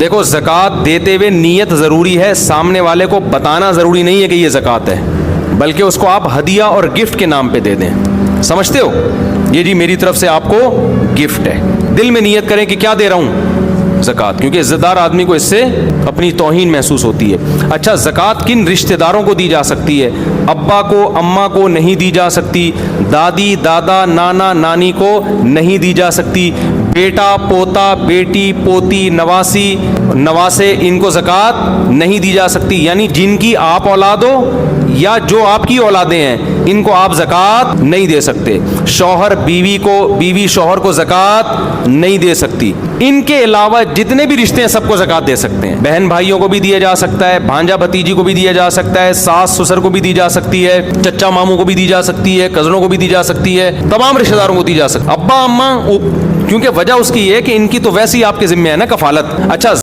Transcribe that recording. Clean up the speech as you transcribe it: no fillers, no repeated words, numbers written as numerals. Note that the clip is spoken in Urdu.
دیکھو زکوٰۃ دیتے ہوئے نیت ضروری ہے, سامنے والے کو بتانا ضروری نہیں ہے کہ یہ زکوٰۃ ہے, بلکہ اس کو آپ ہدیہ اور گفٹ کے نام پہ دے دیں. سمجھتے ہو, یہ جی میری طرف سے آپ کو گفٹ ہے. دل میں نیت کریں کہ کیا دے رہا ہوں, زکوٰۃ, کیونکہ عزت دار آدمی کو اس سے اپنی توہین محسوس ہوتی ہے. اچھا, زکوٰۃ کن رشتہ داروں کو دی جا سکتی ہے؟ ابا کو, اماں کو نہیں دی جا سکتی, دادی, دادا, نانا, نانی کو نہیں دی جا سکتی, بیٹا, پوتا, بیٹی, پوتی, نواسی, نواسے, ان کو زکوٰۃ نہیں دی جا سکتی. یعنی جن کی آپ اولاد ہو یا جو آپ کی اولادیں ہیں, ان کو آپ زکوٰۃ نہیں دے سکتے. شوہر بیوی کو, بیوی شوہر کو زکوٰۃ نہیں دے سکتی. ان کے علاوہ جتنے بھی رشتے ہیں سب کو زکوٰۃ دے سکتے ہیں. بہن بھائیوں کو بھی دیا جا سکتا ہے, بھانجا بھتیجی کو بھی دیا جا سکتا ہے, ساس سسر کو بھی دی جا سکتی ہے, چچا ماموں کو بھی دی جا سکتی ہے, کزنوں کو بھی دی جا سکتی ہے, تمام رشتہ داروں کو دی جا سکتی ہے. ابا اماں, کیونکہ وجہ اس کی یہ ہے کہ ان کی تو ویسے ہی آپ کے ذمہ ہے نا کفالت. اچھا,